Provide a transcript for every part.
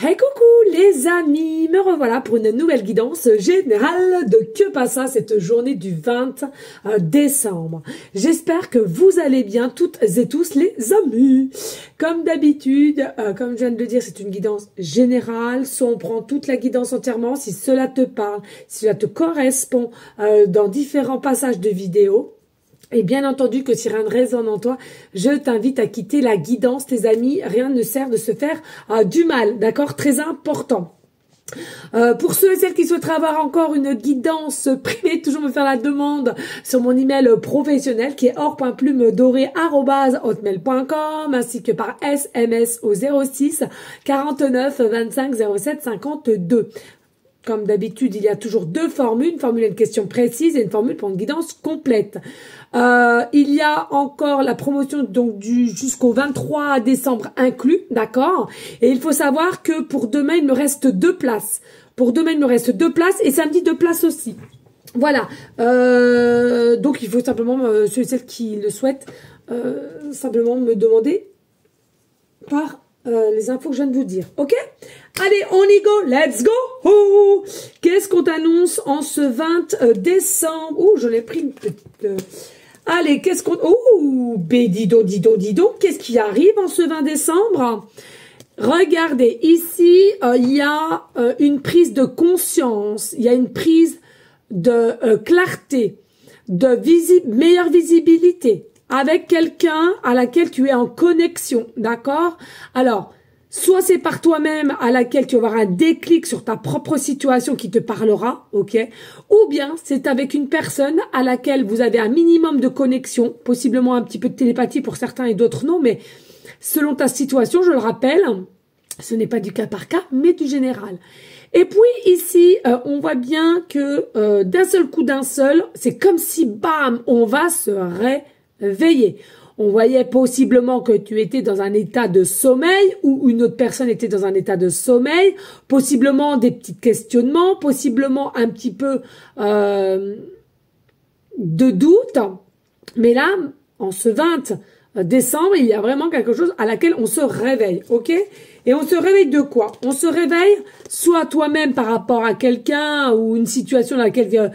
Hey coucou les amis, me revoilà pour une nouvelle guidance générale de Que Passa cette journée du 20 décembre. J'espère que vous allez bien toutes et tous les amis. Comme d'habitude, comme je viens de le dire, c'est une guidance générale. Soit on prend toute la guidance entièrement si cela te parle, si cela te correspond dans différents passages de vidéo. Et bien entendu que si rien ne résonne en toi, je t'invite à quitter la guidance, tes amis. Rien ne sert de se faire du mal, d'accord? Très important. Pour ceux et celles qui souhaiteraient avoir encore une guidance privée, toujours me faire la demande sur mon email professionnel qui est or.plumedoré@hotmail.com ainsi que par SMS au 06 49 25 07 52. Comme d'habitude, il y a toujours deux formules, une formule et une question précise et une formule pour une guidance complète. Il y a encore la promotion donc jusqu'au 23 décembre inclus, d'accord? Et il faut savoir que pour demain, il me reste 2 places. Pour demain, il me reste 2 places et samedi 2 places aussi. Voilà. Donc, il faut simplement, ceux et celles qui le souhaitent, simplement me demander par les infos que je viens de vous dire. Ok? Allez, on y go, let's go! Oh, qu'est-ce qu'on t'annonce en ce 20 décembre? Oh, je l'ai pris une petite... Allez, qu'est-ce qu'on... Oh, dis donc, qu'est-ce qui arrive en ce 20 décembre? Regardez, ici, il y a une prise de conscience, il y a une prise de clarté, de meilleure visibilité, avec quelqu'un à laquelle tu es en connexion, d'accord? Alors... soit c'est par toi-même à laquelle tu vas avoir un déclic sur ta propre situation qui te parlera, ok? Ou bien c'est avec une personne à laquelle vous avez un minimum de connexion, possiblement un petit peu de télépathie pour certains et d'autres non, mais selon ta situation, je le rappelle, ce n'est pas du cas par cas, mais du général. Et puis ici, on voit bien que d'un seul coup, c'est comme si, bam, on va se réveiller. On voyait possiblement que tu étais dans un état de sommeil ou une autre personne était dans un état de sommeil, possiblement des petits questionnements, possiblement un petit peu de doute. Mais là, en ce 20 décembre, il y a vraiment quelque chose à laquelle on se réveille, ok? Et on se réveille de quoi? On se réveille soit toi-même par rapport à quelqu'un ou une situation dans laquelle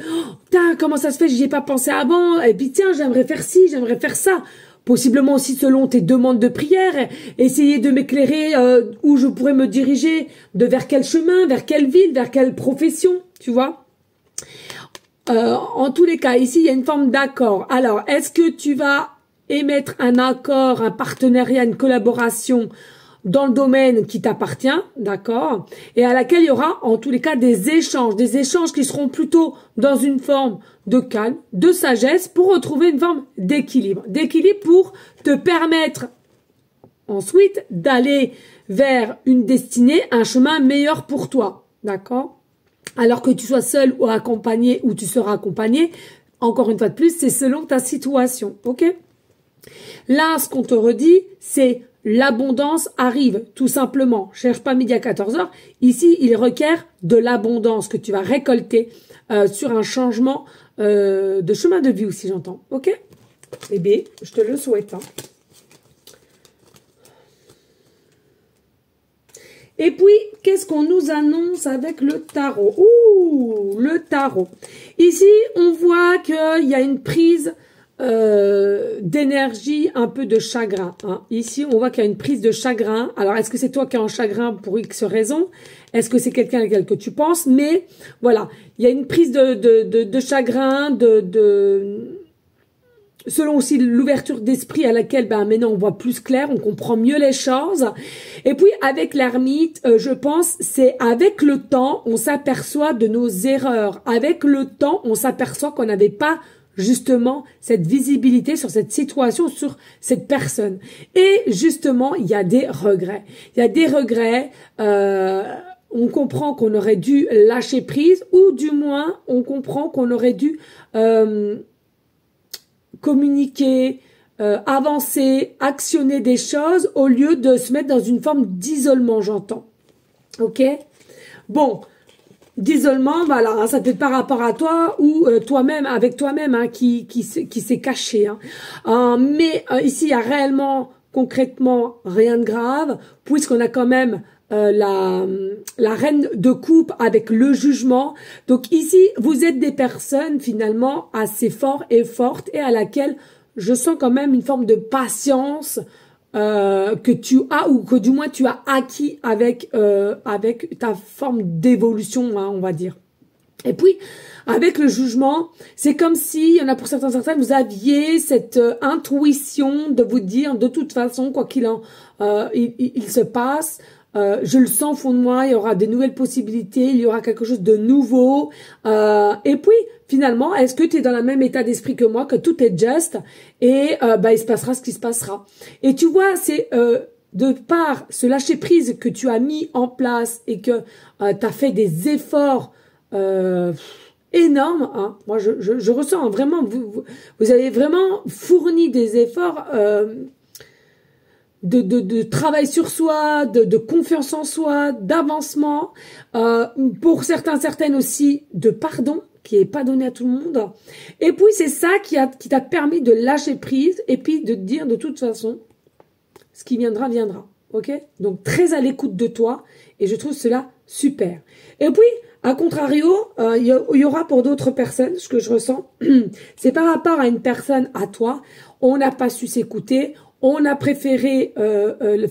oh, comment ça se fait, j'y ai pas pensé avant, et puis tiens, j'aimerais faire ci, j'aimerais faire ça. Possiblement aussi selon tes demandes de prière, essayer de m'éclairer où je pourrais me diriger, vers quel chemin, vers quelle ville, vers quelle profession, tu vois. En tous les cas, ici, il y a une forme d'accord. Alors, est-ce que tu vas émettre un accord, un partenariat, une collaboration dans le domaine qui t'appartient, d'accord, et à laquelle il y aura en tous les cas des échanges qui seront plutôt dans une forme de calme, de sagesse, pour retrouver une forme d'équilibre pour te permettre ensuite d'aller vers une destinée, un chemin meilleur pour toi, d'accord, alors que tu sois seul ou accompagné ou tu seras accompagné, encore une fois de plus, c'est selon ta situation, ok? Là, ce qu'on te redit, c'est l'abondance arrive, tout simplement. Cherche pas midi à 14h. Ici, il requiert de l'abondance que tu vas récolter sur un changement de chemin de vie aussi, j'entends. Ok? Eh bien, je te le souhaite. Hein. Et puis, qu'est-ce qu'on nous annonce avec le tarot? Ouh, le tarot. Ici, on voit qu'il y a une prise... d'énergie, un peu de chagrin. Hein. Ici, on voit qu'il y a une prise de chagrin. Alors, est-ce que c'est toi qui es en chagrin pour X raison? Est-ce que c'est quelqu'un à lequel que tu penses? Mais voilà, il y a une prise de chagrin, selon aussi l'ouverture d'esprit à laquelle maintenant on voit plus clair, on comprend mieux les choses. Et puis avec l'ermite, je pense, c'est avec le temps, on s'aperçoit de nos erreurs. Avec le temps, on s'aperçoit qu'on n'avait pas justement cette visibilité sur cette situation, sur cette personne. Et justement, il y a des regrets. Il y a des regrets, on comprend qu'on aurait dû lâcher prise, ou du moins, on comprend qu'on aurait dû communiquer, avancer, actionner des choses, au lieu de se mettre dans une forme d'isolement, j'entends. Ok? Bon, d'isolement, voilà, hein, ça peut être par rapport à toi ou toi-même, avec toi-même, hein, qui s'est caché. Hein. Mais ici, il y a réellement, concrètement, rien de grave, puisqu'on a quand même la reine de coupe avec le jugement. Donc ici, vous êtes des personnes finalement assez fortes et fortes et à laquelle je sens quand même une forme de patience que tu as ou que du moins tu as acquis avec ta forme d'évolution, hein, on va dire. Et puis, avec le jugement, c'est comme si, il y en a pour certaines, vous aviez cette intuition de vous dire, de toute façon, quoi qu'il en il se passe, je le sens au fond de moi, il y aura des nouvelles possibilités, il y aura quelque chose de nouveau. Et puis, finalement, est-ce que tu es dans le même état d'esprit que moi, que tout est juste et il se passera ce qui se passera. Et tu vois, c'est de par ce lâcher prise que tu as mis en place et que tu as fait des efforts énorme, hein. Moi je ressens vraiment, vous avez vraiment fourni des efforts de travail sur soi, de confiance en soi, d'avancement, pour certaines aussi de pardon, qui est pas donné à tout le monde. Et puis c'est ça qui t'a permis de lâcher prise et puis de te dire de toute façon, ce qui viendra, viendra. Ok? Donc très à l'écoute de toi et je trouve cela super. Et puis, à contrario, il y aura pour d'autres personnes, ce que je ressens, c'est par rapport à une personne, à toi, on n'a pas su s'écouter, on a préféré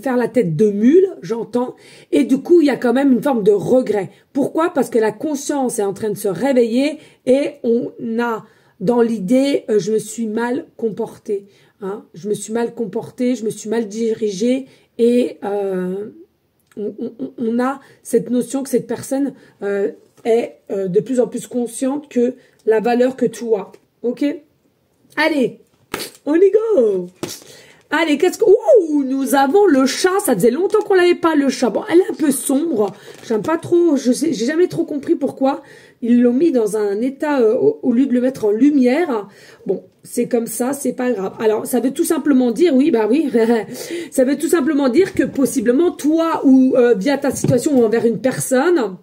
faire la tête de mule, j'entends, et du coup, il y a quand même une forme de regret. Pourquoi? Parce que la conscience est en train de se réveiller et on a dans l'idée, je me suis mal comportée, hein, je me suis mal comportée, je me suis mal dirigée et on a cette notion que cette personne est de plus en plus consciente que la valeur que tu as. Ok? Allez, on y go! Allez, qu'est-ce que... Ouh, nous avons le chat. Ça faisait longtemps qu'on l'avait pas, le chat. Bon, elle est un peu sombre. J'aime pas trop... J'ai jamais trop compris pourquoi. Ils l'ont mis dans un état au lieu de le mettre en lumière. Bon, c'est comme ça, c'est pas grave. Alors, ça veut tout simplement dire... Oui, bah oui. Ça veut tout simplement dire que possiblement, toi ou via ta situation ou envers une personne...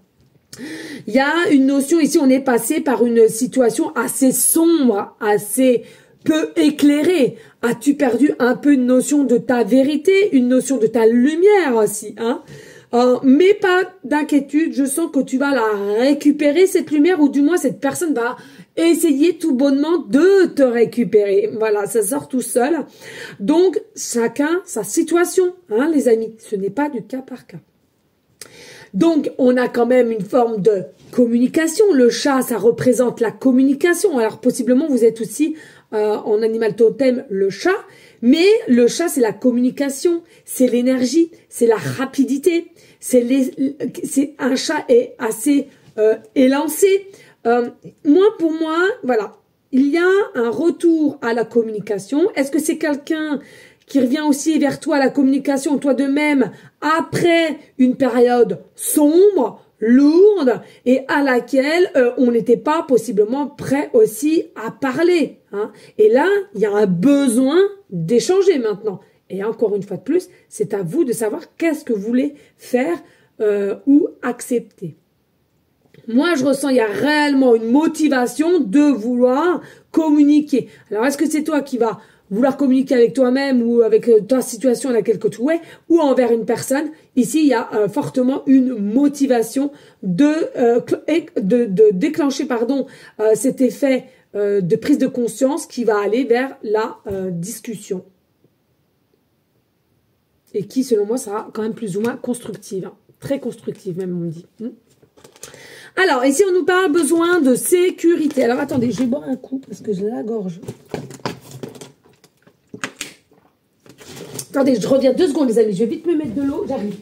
Il y a une notion ici, on est passé par une situation assez sombre, assez peu éclairée. As-tu perdu un peu une notion de ta vérité, une notion de ta lumière aussi, hein? Mais pas d'inquiétude, je sens que tu vas la récupérer, cette lumière, ou du moins cette personne va essayer tout bonnement de te récupérer. Voilà, ça sort tout seul. Donc, chacun sa situation, hein, les amis. Ce n'est pas du cas par cas. Donc, on a quand même une forme de communication. Le chat, ça représente la communication. Alors, possiblement, vous êtes aussi en animal totem le chat. Mais le chat, c'est la communication, c'est l'énergie, c'est la rapidité. Un chat est assez élancé. Pour moi, voilà, il y a un retour à la communication. Est-ce que c'est quelqu'un qui revient aussi vers toi, la communication, toi de même, après une période sombre, lourde, et à laquelle on n'était pas possiblement prêt aussi à parler, hein. Et là, il y a un besoin d'échanger maintenant. Et encore une fois de plus, c'est à vous de savoir qu'est-ce que vous voulez faire ou accepter. Moi, je ressens, il y a réellement une motivation de vouloir communiquer. Alors, est-ce que c'est toi qui vas vouloir communiquer avec toi-même ou avec ta situation à laquelle tu es, ou envers une personne? Ici, il y a fortement une motivation de déclencher cet effet de prise de conscience qui va aller vers la discussion. Et qui, selon moi, sera quand même plus ou moins constructive. Hein. Très constructive, même, on me dit. Alors, ici, on nous parle besoin de sécurité. Alors, attendez, je vais boire un coup parce que j'ai la gorge. Attendez, je reviens 2 secondes, les amis. Je vais vite me mettre de l'eau. J'arrive.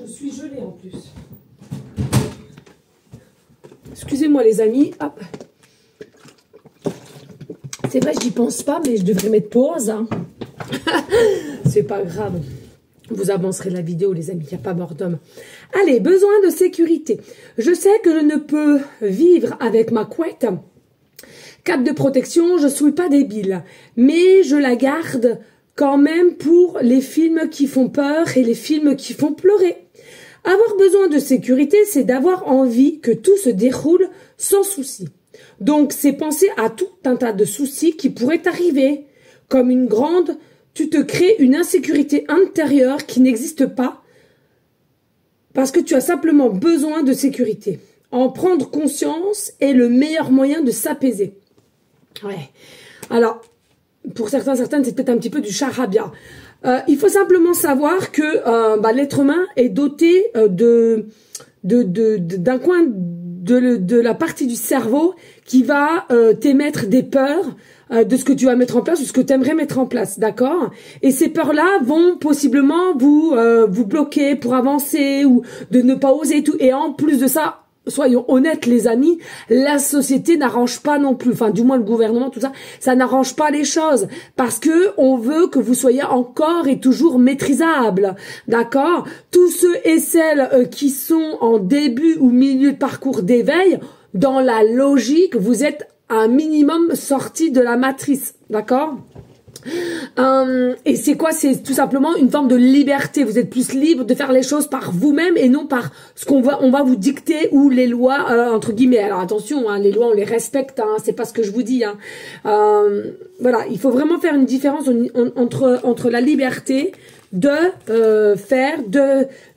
suis gelée en plus. Excusez-moi les amis. Hop. C'est vrai, j'y pense pas, mais je devrais mettre pause. Hein. C'est pas grave. Vous avancerez la vidéo, les amis. Il n'y a pas mort d'homme. Allez, besoin de sécurité. Je sais que je ne peux vivre avec ma couette. Cape de protection, je ne suis pas débile. Mais je la garde quand même pour les films qui font peur et les films qui font pleurer. Avoir besoin de sécurité, c'est d'avoir envie que tout se déroule sans souci. Donc, c'est penser à tout un tas de soucis qui pourraient t'arriver. Comme une grande, tu te crées une insécurité intérieure qui n'existe pas parce que tu as simplement besoin de sécurité. En prendre conscience est le meilleur moyen de s'apaiser. Ouais. Alors, pour certaines, c'est peut-être un petit peu du charabia. Il faut simplement savoir que l'être humain est doté d'un coin de la partie du cerveau qui va t'émettre des peurs de ce que tu vas mettre en place, de ce que tu aimerais mettre en place, d'accord? Et ces peurs-là vont possiblement vous bloquer pour avancer ou de ne pas oser et tout. Et en plus de ça, soyons honnêtes les amis, la société n'arrange pas non plus, enfin du moins le gouvernement, tout ça, ça n'arrange pas les choses parce que on veut que vous soyez encore et toujours maîtrisables, d'accord? Tous ceux et celles qui sont en début ou milieu de parcours d'éveil, dans la logique, vous êtes un minimum sorti de la matrice, d'accord? Et c'est quoi? C'est tout simplement une forme de liberté. Vous êtes plus libre de faire les choses par vous-même et non par ce qu'on va vous dicter ou les lois entre guillemets. Alors attention, hein, les lois on les respecte, hein, c'est pas ce que je vous dis. Hein. Voilà, il faut vraiment faire une différence entre la liberté de faire,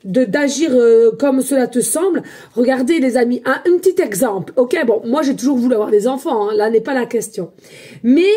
d'agir comme cela te semble. Regardez les amis, un petit exemple. Ok, bon, moi j'ai toujours voulu avoir des enfants, hein, là n'est pas la question. Mais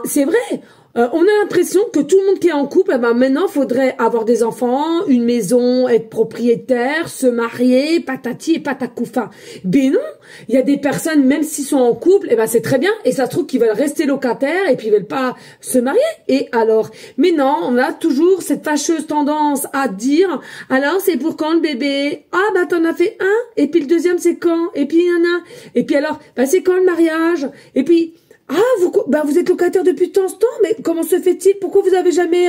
c'est vrai. On a l'impression que tout le monde qui est en couple, maintenant, faudrait avoir des enfants, une maison, être propriétaire, se marier, patati et patacoufa. Ben non, il y a des personnes, même s'ils sont en couple, c'est très bien, et ça se trouve qu'ils veulent rester locataires, et puis ils veulent pas se marier. Et alors, mais non, on a toujours cette fâcheuse tendance à dire, alors c'est pour quand le bébé? Ah t'en as fait un, et puis le deuxième c'est quand? Et puis il y en a, et puis alors, c'est quand le mariage? Et puis vous êtes locataire depuis tant ce temps, mais comment se fait-il? Pourquoi vous avez jamais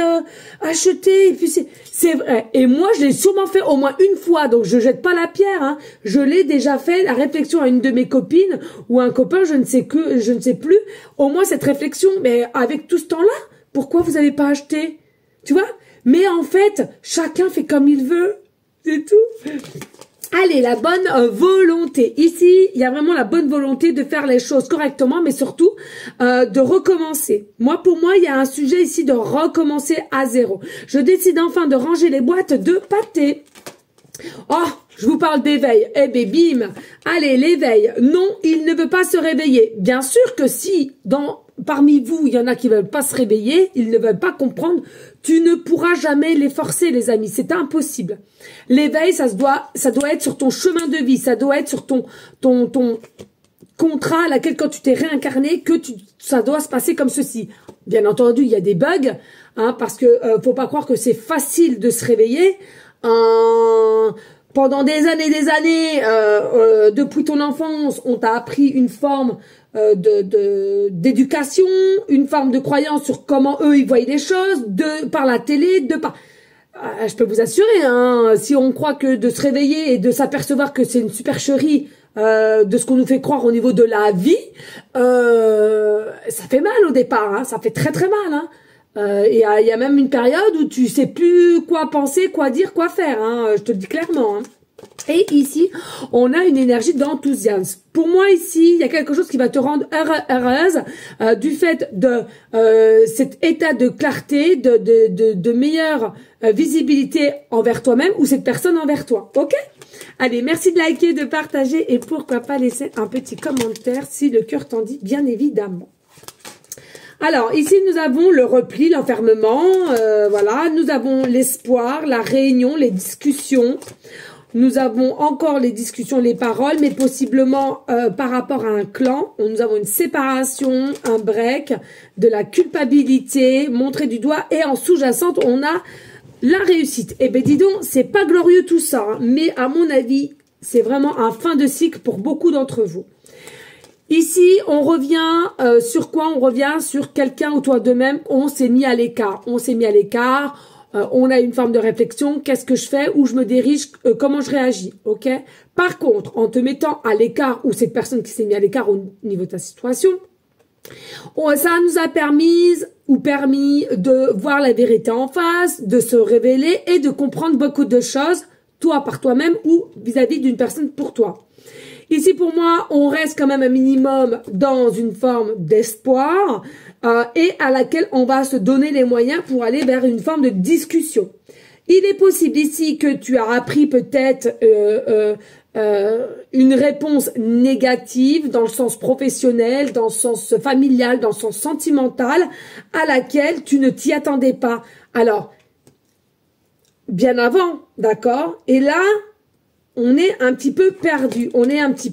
acheté? Et puis c'est vrai. Et moi, je l'ai sûrement fait au moins une fois, donc je jette pas la pierre. Hein. Je l'ai déjà fait, la réflexion à une de mes copines ou un copain, je ne sais plus. Au moins cette réflexion, mais avec tout ce temps-là, pourquoi vous n'avez pas acheté? Tu vois? Mais en fait, chacun fait comme il veut, c'est tout. Allez, la bonne volonté. Ici, il y a vraiment la bonne volonté de faire les choses correctement, mais surtout de recommencer. Pour moi, il y a un sujet ici de recommencer à zéro. Je décide enfin de ranger les boîtes de pâté. Oh, je vous parle d'éveil. Eh ben, bim. Allez, l'éveil. Non, il ne veut pas se réveiller. Bien sûr que si, parmi vous, il y en a qui ne veulent pas se réveiller, ils ne veulent pas comprendre, tu ne pourras jamais les forcer, les amis. C'est impossible. L'éveil, ça doit être sur ton chemin de vie, ça doit être sur ton contrat à laquelle quand tu t'es réincarné, ça doit se passer comme ceci. Bien entendu, il y a des bugs, hein, parce que faut pas croire que c'est facile de se réveiller. Pendant des années, depuis ton enfance, on t'a appris une forme d'éducation, une forme de croyance sur comment eux ils voient les choses, par la télé, je peux vous assurer, hein, si on croit que de se réveiller et de s'apercevoir que c'est une supercherie de ce qu'on nous fait croire au niveau de la vie, ça fait mal au départ, hein, ça fait très très mal, hein. Il y a même une période où tu sais plus quoi penser, quoi dire, quoi faire, hein, je te le dis clairement, hein. Et ici, on a une énergie d'enthousiasme. Pour moi, ici, il y a quelque chose qui va te rendre heureuse du fait de cet état de clarté, de meilleure visibilité envers toi-même ou cette personne envers toi. Ok? Allez, merci de liker, de partager et pourquoi pas laisser un petit commentaire si le cœur t'en dit, bien évidemment. Alors, ici, nous avons le repli, l'enfermement, voilà. Nous avons l'espoir, la réunion, les discussions. Nous avons encore les discussions, les paroles, mais possiblement par rapport à un clan. Nous avons une séparation, un break, de la culpabilité, montrer du doigt. Et en sous-jacente, on a La réussite. Eh ben dis donc, c'est pas glorieux tout ça, hein, mais à mon avis, c'est vraiment un fin de cycle pour beaucoup d'entre vous. Ici, on revient sur quoi? On revient sur quelqu'un ou toi de même, on s'est mis à l'écart. On s'est mis à l'écart, on a une forme de réflexion, qu'est-ce que je fais, où je me dirige, comment je réagis, ok? Par contre, en te mettant à l'écart, ou cette personne qui s'est mis à l'écart au niveau de ta situation, ça nous a permis de voir la vérité en face, de se révéler et de comprendre beaucoup de choses, toi par toi-même ou vis-à-vis d'une personne pour toi. Ici, pour moi, on reste quand même un minimum dans une forme d'espoir et à laquelle on va se donner les moyens pour aller vers une forme de discussion. Il est possible ici que tu as appris peut-être une réponse négative dans le sens professionnel, dans le sens familial, dans le sens sentimental, à laquelle tu ne t'y attendais pas. Alors, bien avant, d'accord? Et là, on est un petit peu perdu, on est un petit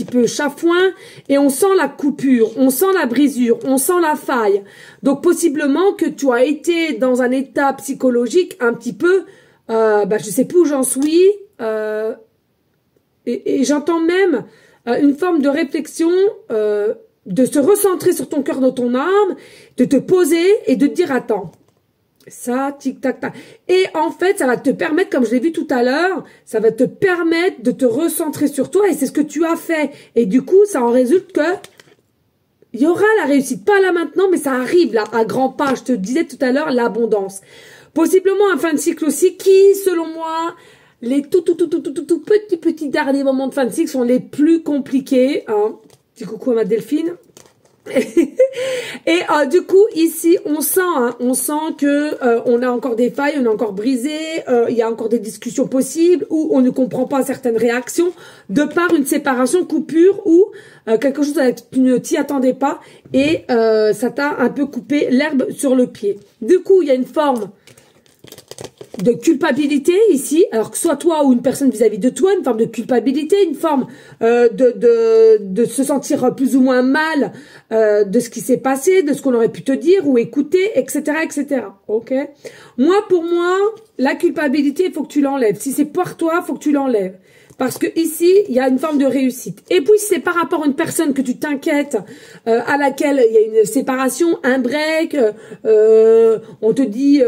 peu chafouin et on sent la coupure, on sent la brisure, on sent la faille. Donc possiblement que tu as été dans un état psychologique un petit peu, je sais plus où j'en suis, et j'entends même une forme de réflexion, de se recentrer sur ton cœur, de ton âme, de te poser et de te dire attends. Ça, tic tac tac. Et en fait, ça va te permettre, comme je l'ai vu tout à l'heure, ça va te permettre de te recentrer sur toi et c'est ce que tu as fait. Et du coup, ça en résulte que il y aura la réussite. Pas là maintenant, mais ça arrive là, à grands pas. Je te disais tout à l'heure, l'abondance. Possiblement un fin de cycle aussi qui, selon moi, les tout petits derniers moments de fin de cycle sont les plus compliqués. Hein. Petit coucou à ma Delphine. Et du coup ici on sent que on a encore des failles, on est encore brisé, il y a encore des discussions possibles où on ne comprend pas certaines réactions de par une séparation, coupure ou quelque chose que tu ne t'y attendais pas et ça t'a un peu coupé l'herbe sur le pied. Du coup il y a une forme de culpabilité ici, alors que soit toi ou une personne vis-à-vis de toi, une forme de culpabilité, une forme de se sentir plus ou moins mal de ce qui s'est passé, de ce qu'on aurait pu te dire ou écouter, etc., etc. Ok. Moi, pour moi, la culpabilité, il faut que tu l'enlèves. Si c'est pour toi, il faut que tu l'enlèves. Parce que ici, il y a une forme de réussite. Et puis, si c'est par rapport à une personne que tu t'inquiètes, à laquelle il y a une séparation, un break, on te dit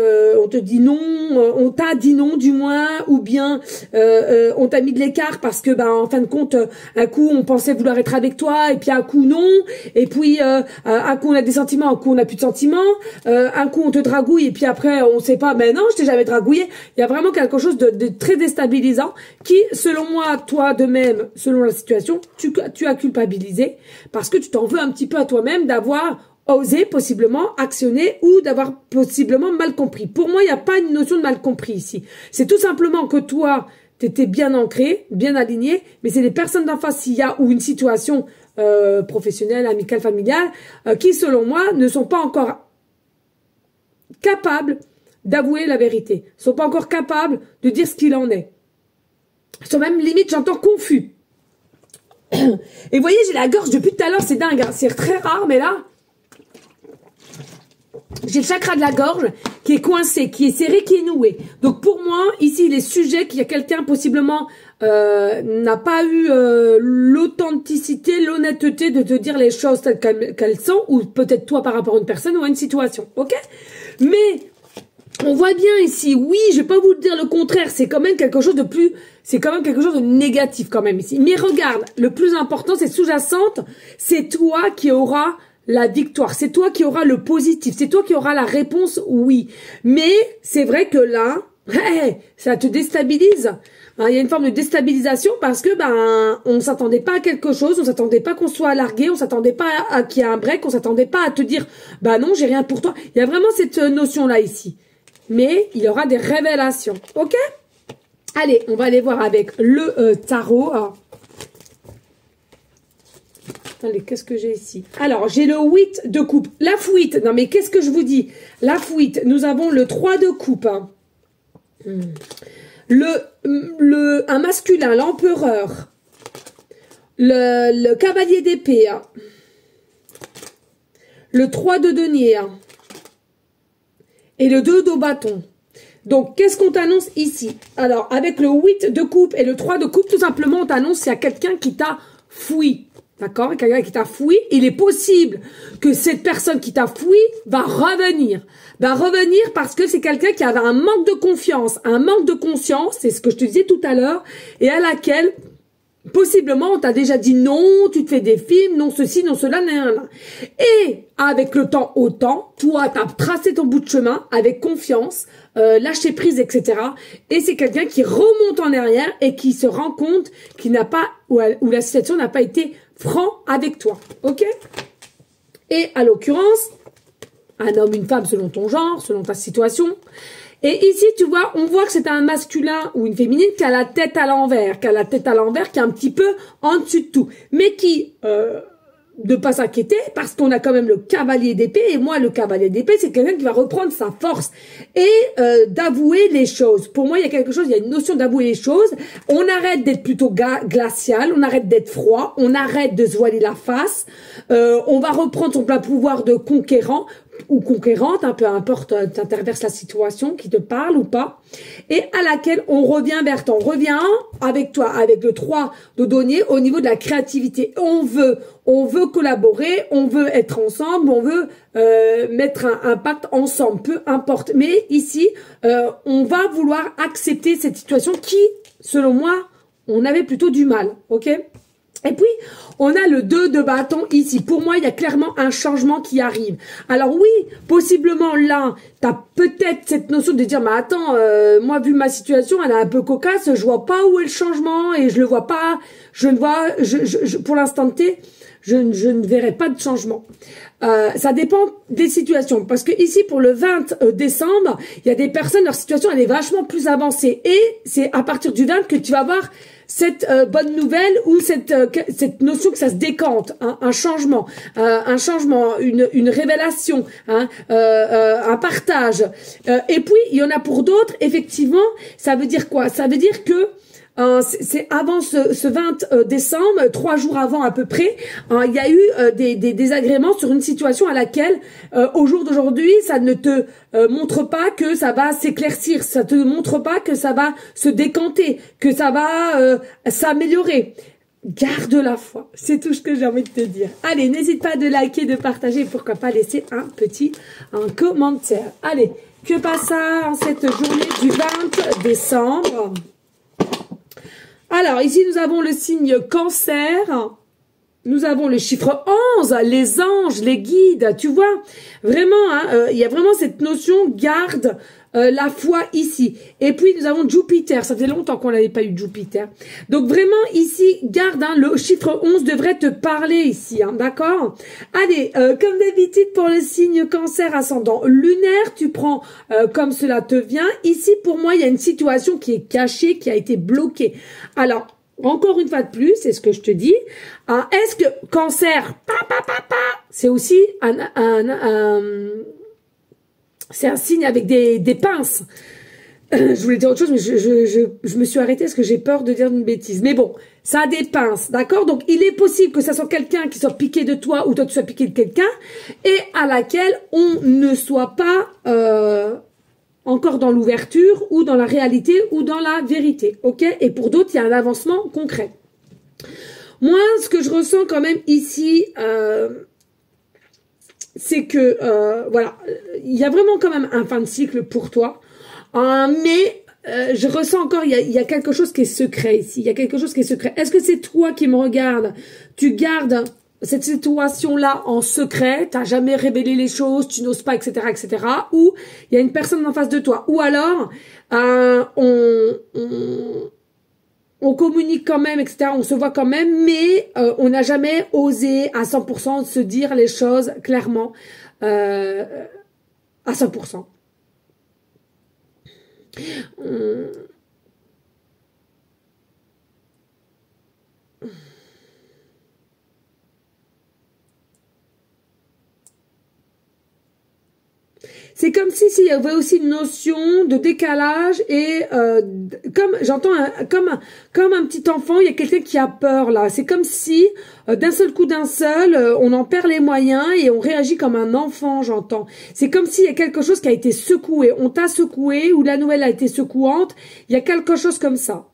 non, on t'a dit non du moins, ou bien on t'a mis de l'écart parce que, en fin de compte, un coup on pensait vouloir être avec toi, et puis un coup non, et puis un coup on a des sentiments, un coup on n'a plus de sentiments, un coup on te dragouille, et puis après on sait pas, mais non, je t'ai jamais dragouillé. Il y a vraiment quelque chose de très déstabilisant qui, selon moi, toi de même, selon la situation, tu as culpabilisé parce que tu t'en veux un petit peu à toi-même d'avoir osé possiblement actionner ou d'avoir possiblement mal compris. Pour moi, il n'y a pas une notion de mal compris ici. C'est tout simplement que toi, tu étais bien ancré, bien aligné, mais c'est les personnes d'en face, s'il y a ou une situation professionnelle, amicale, familiale, qui, selon moi, ne sont pas encore capables d'avouer la vérité, ne sont pas encore capables de dire ce qu'il en est. Sur même limite, j'entends confus. Et vous voyez, j'ai la gorge depuis tout à l'heure, c'est dingue, hein. C'est très rare, mais là, j'ai le chakra de la gorge qui est coincé, qui est serré, qui est noué. Donc pour moi, ici, les sujets qu'il y a quelqu'un possiblement n'a pas eu l'authenticité, l'honnêteté de te dire les choses telles qu'elles sont, ou peut-être toi par rapport à une personne ou à une situation, ok? Mais on voit bien ici, oui, je vais pas vous dire le contraire, c'est quand même quelque chose de plus, c'est quand même quelque chose de négatif quand même ici. Mais regarde, le plus important, c'est sous-jacente, c'est toi qui auras la victoire, c'est toi qui auras le positif, c'est toi qui auras la réponse oui. Mais c'est vrai que là, ça te déstabilise. Il y a une forme de déstabilisation parce que on s'attendait pas à quelque chose, on s'attendait pas qu'on soit largué, on s'attendait pas à qu'il y ait un break, on s'attendait pas à te dire non, j'ai rien pour toi. Il y a vraiment cette notion là ici. Mais il y aura des révélations, ok? Allez, on va aller voir avec le tarot. Attendez, qu'est-ce que j'ai ici? Alors, j'ai le 8 de coupe. La fuite. Non, mais qu'est-ce que je vous dis? La fuite. Nous avons le 3 de coupe. Un masculin, l'empereur. Le cavalier d'épée. Le 3 de denier. Et le 2 de bâton. Donc, qu'est-ce qu'on t'annonce ici? Alors, avec le 8 de coupe et le 3 de coupe, tout simplement, on t'annonce qu'il y a quelqu'un qui t'a fouillé. D'accord? Quelqu'un qui t'a fouillé. Il est possible que cette personne qui t'a fouillé va revenir. Va revenir parce que c'est quelqu'un qui avait un manque de confiance, un manque de conscience, c'est ce que je te disais tout à l'heure, et à laquelle possiblement, on t'a déjà dit non, tu te fais des films, non ceci, non cela, nan. Et avec le temps autant, toi, t'as tracé ton bout de chemin avec confiance, lâcher prise, etc. Et c'est quelqu'un qui remonte en arrière et qui se rend compte qu'il n'a pas, ou la situation n'a pas été franc avec toi. Ok? Et à l'occurrence, un homme, une femme selon ton genre, selon ta situation. Et ici, tu vois, on voit que c'est un masculin ou une féminine qui a la tête à l'envers, qui est un petit peu en dessus de tout, mais qui ne pas s'inquiéter parce qu'on a quand même le cavalier d'épée. Et moi, le cavalier d'épée, c'est quelqu'un qui va reprendre sa force et d'avouer les choses. Pour moi, il y a quelque chose, il y a une notion d'avouer les choses. On arrête d'être plutôt glacial, on arrête d'être froid, on arrête de se voiler la face. On va reprendre son plein pouvoir de conquérant ou conquérante, peu importe, t'interverses la situation qui te parle ou pas, et à laquelle on revient vers toi. On revient avec toi, avec le 3 de denier au niveau de la créativité. On veut collaborer, on veut être ensemble, on veut mettre un pacte ensemble, peu importe. Mais ici, on va vouloir accepter cette situation qui, selon moi, on avait plutôt du mal, ok ? Et puis, on a le 2 de bâton ici. Pour moi, il y a clairement un changement qui arrive. Alors oui, possiblement là, tu as peut-être cette notion de dire, mais attends, moi, vu ma situation, elle est un peu cocasse, je vois pas où est le changement et je le vois pas, je ne vois, pour l'instant T, je ne verrai pas de changement. Ça dépend des situations. Parce que ici, pour le 20 décembre, il y a des personnes, leur situation, elle est vachement plus avancée. Et c'est à partir du 20 que tu vas voir cette bonne nouvelle ou cette notion que ça se décante, hein, un changement, une révélation, hein, un partage. Et puis, il y en a pour d'autres, effectivement, ça veut dire quoi? Ça veut dire que c'est avant ce 20 décembre, 3 jours avant à peu près, il y a eu des désagréments sur une situation à laquelle, au jour d'aujourd'hui, ça ne te montre pas que ça va s'éclaircir, ça te montre pas que ça va se décanter, que ça va s'améliorer. Garde la foi, c'est tout ce que j'ai envie de te dire. Allez, n'hésite pas de liker, de partager, pourquoi pas laisser un commentaire. Allez, que passe ça en cette journée du 20 décembre? Alors, ici, nous avons le signe Cancer. Nous avons le chiffre 11, les anges, les guides. Tu vois, vraiment, hein, il y a vraiment cette notion, garde la foi ici. Et puis, nous avons Jupiter. Ça fait longtemps qu'on n'avait pas eu Jupiter. Donc, vraiment, ici, garde, hein, le chiffre 11 devrait te parler ici, hein, d'accord? Allez, comme d'habitude, pour le signe Cancer ascendant lunaire, tu prends comme cela te vient. Ici, pour moi, il y a une situation qui est cachée, qui a été bloquée. Alors, encore une fois de plus, c'est ce que je te dis. Est-ce que Cancer, c'est aussi c'est un signe avec des pinces. Je voulais dire autre chose, mais je me suis arrêtée parce que j'ai peur de dire une bêtise. Mais bon, ça a des pinces, d'accord? Donc, il est possible que ça soit quelqu'un qui soit piqué de toi ou toi tu sois piqué de quelqu'un et à laquelle on ne soit pas encore dans l'ouverture ou dans la réalité ou dans la vérité, ok? Et pour d'autres, il y a un avancement concret. Moi, ce que je ressens quand même ici, c'est que, voilà, il y a vraiment quand même un fin de cycle pour toi, mais je ressens encore, il y a quelque chose qui est secret ici, il y a quelque chose qui est secret. Est-ce que c'est toi qui me regardes? Tu gardes cette situation-là en secret, t'as jamais révélé les choses, tu n'oses pas, etc., etc., ou il y a une personne en face de toi, ou alors on communique quand même, etc., on se voit quand même, mais on n'a jamais osé à 100% se dire les choses clairement à 100%. c'est comme si s'il y avait aussi une notion de décalage et comme j'entends comme un petit enfant, il y a quelqu'un qui a peur là. C'est comme si d'un seul coup on en perd les moyens et on réagit comme un enfant, j'entends. C'est comme s'il y a quelque chose qui a été secoué, on t'a secoué ou la nouvelle a été secouante, il y a quelque chose comme ça.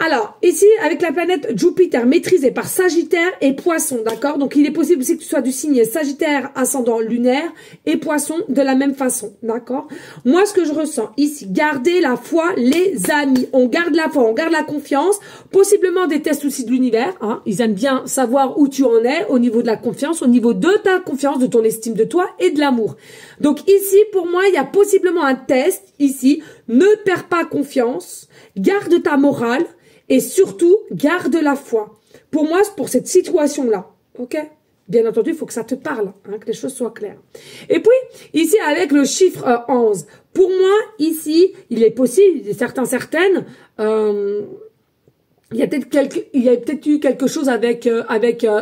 Alors, ici, avec la planète Jupiter maîtrisée par Sagittaire et Poisson, d'accord? Donc, il est possible aussi que tu sois du signe Sagittaire, ascendant lunaire, et Poisson de la même façon, d'accord? Moi, ce que je ressens ici, gardez la foi, les amis. On garde la foi, on garde la confiance, possiblement des tests aussi de l'univers, hein? Ils aiment bien savoir où tu en es au niveau de la confiance, au niveau de ta confiance, de ton estime de toi et de l'amour. Donc, ici, pour moi, il y a possiblement un test, ici. Ne perds pas confiance, garde ta morale, et surtout, garde la foi. Pour moi, pour cette situation-là, ok? Bien entendu, il faut que ça te parle, hein, que les choses soient claires. Et puis, ici, avec le chiffre 11, pour moi, ici, il est possible, certaines, il y a peut-être eu quelque chose avec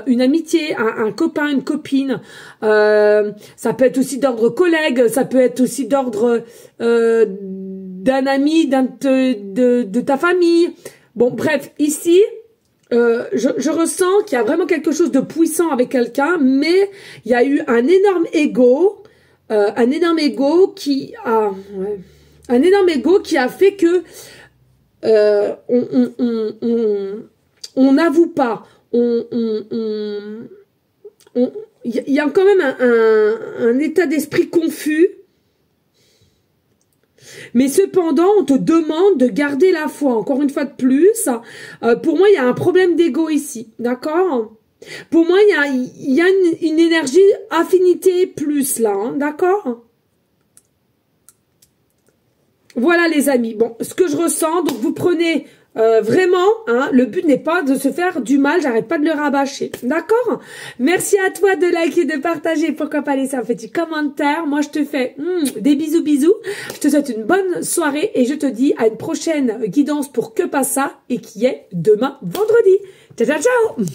une amitié, un copain, une copine. Ça peut être aussi d'ordre collègue, ça peut être aussi d'ordre d'un ami, de ta famille. Bon, bref, ici, je ressens qu'il y a vraiment quelque chose de puissant avec quelqu'un, mais il y a eu un énorme ego qui a fait que on n'avoue pas, il y a quand même un état d'esprit confus. Mais cependant, on te demande de garder la foi. Encore une fois de plus, pour moi, il y a un problème d'ego ici, d'accord? Pour moi, il y a une énergie affinité plus là, hein, d'accord? Voilà les amis. Bon, ce que je ressens, donc vous prenez vraiment, hein, le but n'est pas de se faire du mal, j'arrête pas de le rabâcher, d'accord? Merci à toi de liker, de partager, pourquoi pas laisser un petit commentaire. Moi je te fais des bisous, je te souhaite une bonne soirée et je te dis à une prochaine guidance pour Que Passe Ça et qui est demain vendredi. Ciao ciao ciao.